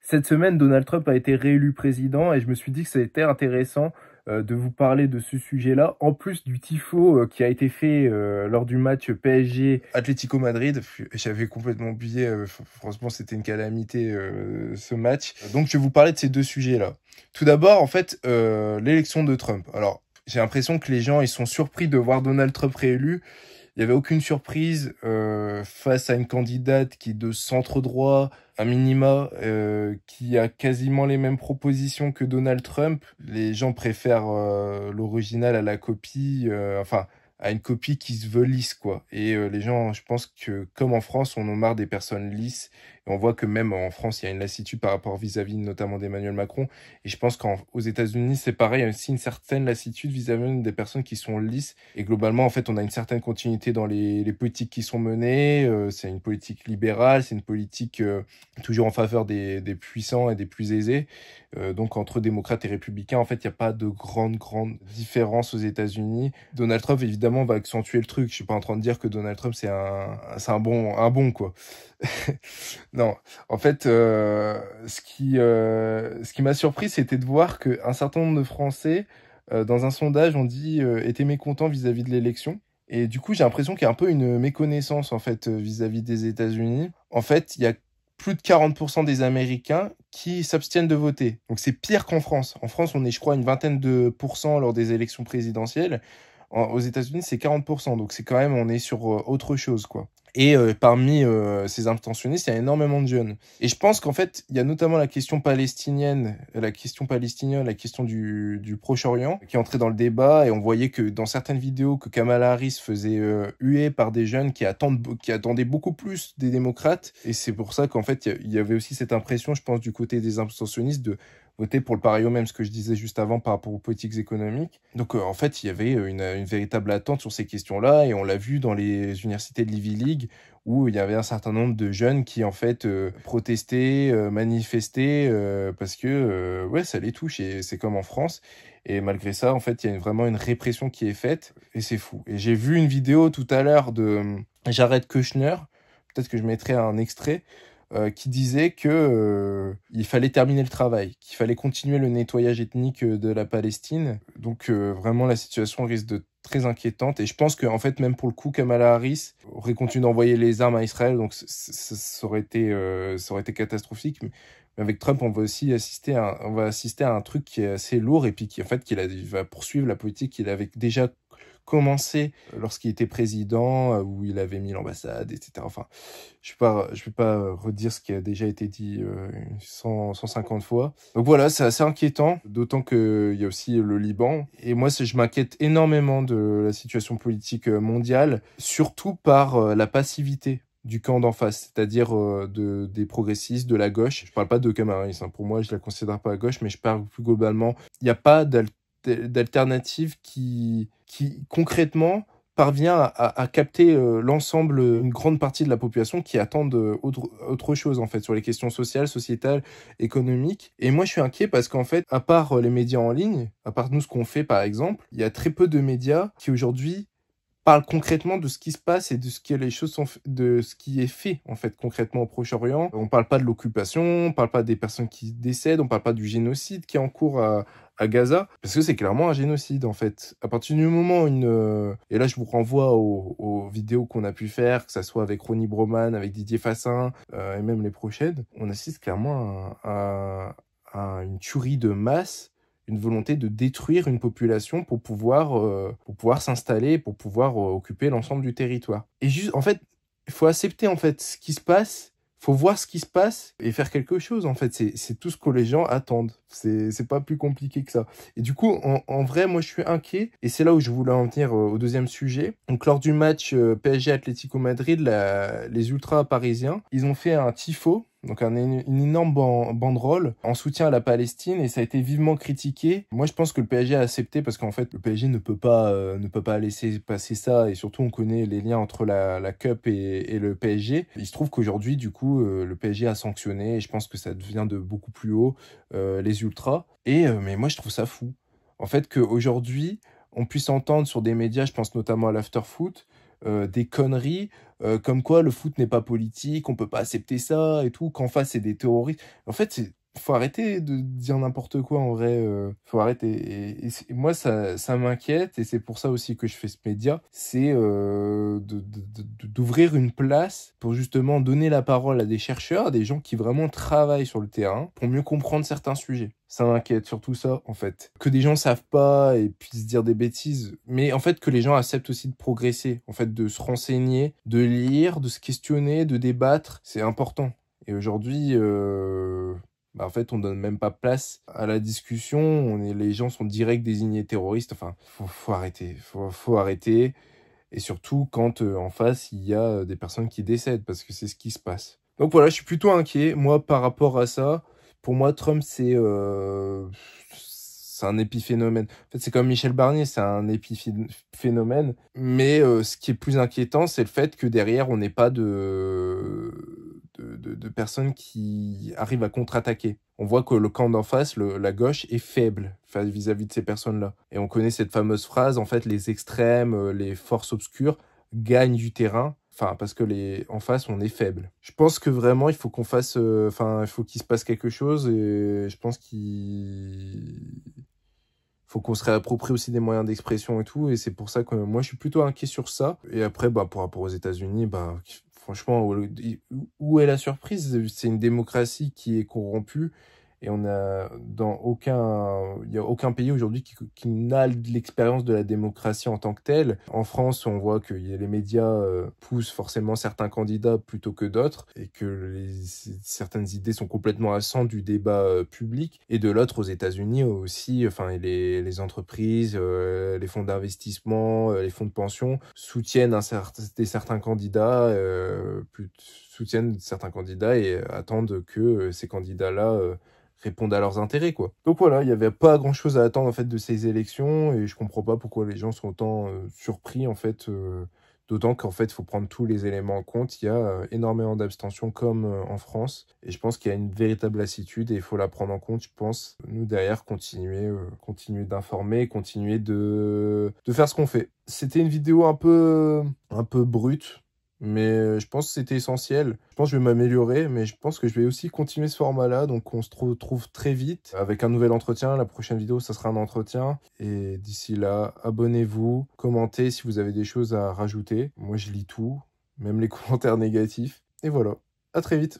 Cette semaine, Donald Trump a été réélu président et je me suis dit que ça a été intéressant de vous parler de ce sujet-là, en plus du tifo qui a été fait lors du match PSG Atlético Madrid. J'avais complètement oublié, franchement c'était une calamité ce match. Donc je vais vous parler de ces deux sujets-là. Tout d'abord, en fait, l'élection de Trump. Alors, j'ai l'impression que les gens ils sont surpris de voir Donald Trump réélu. Il n'y avait aucune surprise face à une candidate qui est de centre droit, à minima, qui a quasiment les mêmes propositions que Donald Trump. Les gens préfèrent l'original à la copie, enfin à une copie qui se veut lisse, quoi. Et les gens, je pense que comme en France, on en a marre des personnes lisses. Et on voit que même en France, il y a une lassitude par rapport vis-à-vis notamment d'Emmanuel Macron. Et je pense qu'aux États-Unis, c'est pareil, il y a aussi une certaine lassitude vis-à-vis des personnes qui sont lisses. Et globalement, en fait, on a une certaine continuité dans les politiques qui sont menées. C'est une politique libérale, c'est une politique toujours en faveur des puissants et des plus aisés. Donc entre démocrates et républicains, en fait, il n'y a pas de grande différence aux États-Unis. Donald Trump, évidemment, va accentuer le truc. Je suis pas en train de dire que Donald Trump, c'est un bon, quoi. Non, en fait, ce qui m'a surpris, c'était de voir qu'un certain nombre de Français, dans un sondage, ont dit étaient mécontents vis-à-vis de l'élection. Et du coup, j'ai l'impression qu'il y a un peu une méconnaissance en fait vis-à-vis des États-Unis. En fait, il y a plus de 40% des Américains qui s'abstiennent de voter. Donc c'est pire qu'en France. En France, on est, je crois, une vingtaine de pourcents lors des élections présidentielles. Aux États-Unis, c'est 40%. Donc c'est quand même, on est sur autre chose, quoi. Et parmi ces intentionnistes, il y a énormément de jeunes. Et je pense qu'en fait, il y a notamment la question palestinienne, la question du Proche-Orient, qui est entrée dans le débat. Et on voyait que dans certaines vidéos, que Kamala Harris faisait huer par des jeunes qui attendaient beaucoup plus des démocrates. Et c'est pour ça qu'en fait, il y avait aussi cette impression, je pense, du côté des intentionnistes de voter pour le pareil au même, ce que je disais juste avant par rapport aux politiques économiques. Donc en fait, il y avait une véritable attente sur ces questions-là, et on l'a vu dans les universités de l'Ivy League, où il y avait un certain nombre de jeunes qui en fait protestaient, manifestaient, parce que ouais, ça les touche, et c'est comme en France. Et malgré ça, en fait, il y a vraiment une répression qui est faite, et c'est fou. Et j'ai vu une vidéo tout à l'heure de Jared Kushner, peut-être que je mettrai un extrait, qui disait que il fallait terminer le travail, qu'il fallait continuer le nettoyage ethnique de la Palestine. Donc vraiment la situation risque de très inquiétante, et je pense que en fait même pour le coup Kamala Harris aurait continué d'envoyer les armes à Israël, donc ça aurait été catastrophique. Mais avec Trump, on va assister à un truc qui est assez lourd, et puis qui en fait il va poursuivre la politique qu'il avait déjà commencé lorsqu'il était président, où il avait mis l'ambassade, etc. Enfin, je vais pas redire ce qui a déjà été dit 150 fois. Donc voilà, c'est assez inquiétant, d'autant qu'il y a aussi le Liban. Et moi, je m'inquiète énormément de la situation politique mondiale, surtout par la passivité du camp d'en face, c'est-à-dire des progressistes, de la gauche. Je parle pas de Kamala Harris, hein. Pour moi, je la considère pas à gauche, mais je parle plus globalement. Il n'y a pas d'alternative qui concrètement parvient à capter l'ensemble, une grande partie de la population qui attendent autre chose en fait sur les questions sociales, sociétales, économiques. Et moi je suis inquiet parce qu'en fait, à part les médias en ligne, à part nous ce qu'on fait par exemple, il y a très peu de médias qui aujourd'hui parle concrètement de ce qui se passe et de de ce qui est fait en fait concrètement au Proche-Orient. On parle pas de l'occupation, on parle pas des personnes qui décèdent, on parle pas du génocide qui est en cours à Gaza, parce que c'est clairement un génocide en fait. À partir du moment où et là je vous renvoie aux vidéos qu'on a pu faire, que ça soit avec Ronnie Broman, avec Didier Fassin, et même les prochaines, on assiste clairement à une tuerie de masse, une volonté de détruire une population pour pouvoir s'installer, pour pouvoir occuper l'ensemble du territoire. Et juste, en fait, il faut accepter en fait ce qui se passe, faut voir ce qui se passe et faire quelque chose. En fait, c'est tout ce que les gens attendent. C'est pas plus compliqué que ça. Et du coup, en vrai, moi, je suis inquiet. Et c'est là où je voulais en venir au deuxième sujet. Donc, lors du match PSG Atlético Madrid, les ultras parisiens, ils ont fait un tifo. Donc une énorme banderole en soutien à la Palestine, et ça a été vivement critiqué. Moi je pense que le PSG a accepté, parce qu'en fait le PSG ne peut pas laisser passer ça, et surtout on connaît les liens entre la Cup et le PSG. Il se trouve qu'aujourd'hui du coup le PSG a sanctionné, et je pense que ça devient de beaucoup plus haut les ultras. Mais moi je trouve ça fou. En fait qu'aujourd'hui on puisse entendre sur des médias, je pense notamment à l'Afterfoot, des conneries, comme quoi le foot n'est pas politique, on peut pas accepter ça et tout, qu'en face c'est des terroristes. En fait, faut arrêter de dire n'importe quoi en vrai, faut arrêter. Et moi ça m'inquiète et c'est pour ça aussi que je fais ce média, c'est d'ouvrir une place pour justement donner la parole à des chercheurs, à des gens qui vraiment travaillent sur le terrain pour mieux comprendre certains sujets. Ça m'inquiète surtout ça en fait. Que des gens savent pas et puissent dire des bêtises, mais en fait que les gens acceptent aussi de progresser, en fait de se renseigner, de lire, de se questionner, de débattre, c'est important. Et aujourd'hui, en fait, on donne même pas place à la discussion. Les gens sont direct désignés terroristes. Enfin, faut arrêter. Faut arrêter. Et surtout quand en face, il y a des personnes qui décèdent, parce que c'est ce qui se passe. Donc voilà, je suis plutôt inquiet, moi, par rapport à ça. Pour moi, Trump, c'est un épiphénomène. En fait, c'est comme Michel Barnier, c'est un épiphénomène. Mais ce qui est plus inquiétant, c'est le fait que derrière, on n'ait pas de personnes qui arrivent à contre-attaquer. On voit que le camp d'en face, la gauche, est faible vis-à-vis de ces personnes-là. Et on connaît cette fameuse phrase, en fait, les extrêmes, les forces obscures gagnent du terrain. Enfin, parce que en face, on est faible. Je pense que vraiment, il faut qu'on fasse... il faut qu'il se passe quelque chose et je pense qu'il faut qu'on se réapproprie aussi des moyens d'expression et tout. Et c'est pour ça que moi, je suis plutôt inquiet sur ça. Et après, par rapport aux États-Unis, franchement, où est la surprise? C'est une démocratie qui est corrompue. Et il y a aucun pays aujourd'hui qui n'a l'expérience de la démocratie en tant que telle. En France, on voit que les médias poussent forcément certains candidats plutôt que d'autres et que certaines idées sont complètement absentes du débat public. Et de l'autre, aux États-Unis aussi, les entreprises, les fonds d'investissement, les fonds de pension soutiennent certains candidats, et attendent que ces candidats-là répondent à leurs intérêts, quoi. Donc voilà, il n'y avait pas grand-chose à attendre en fait de ces élections et je comprends pas pourquoi les gens sont autant surpris en fait. D'autant qu'en fait, il faut prendre tous les éléments en compte. Il y a énormément d'abstention comme en France et je pense qu'il y a une véritable lassitude et il faut la prendre en compte, je pense. Nous derrière, continuer d'informer, continuer de faire ce qu'on fait. C'était une vidéo un peu brute. Mais je pense que c'était essentiel. Je pense que je vais m'améliorer, mais je pense que je vais aussi continuer ce format-là. Donc on se retrouve très vite avec un nouvel entretien. La prochaine vidéo, ça sera un entretien. Et d'ici là, abonnez-vous, commentez si vous avez des choses à rajouter. Moi, je lis tout, même les commentaires négatifs. Et voilà, à très vite.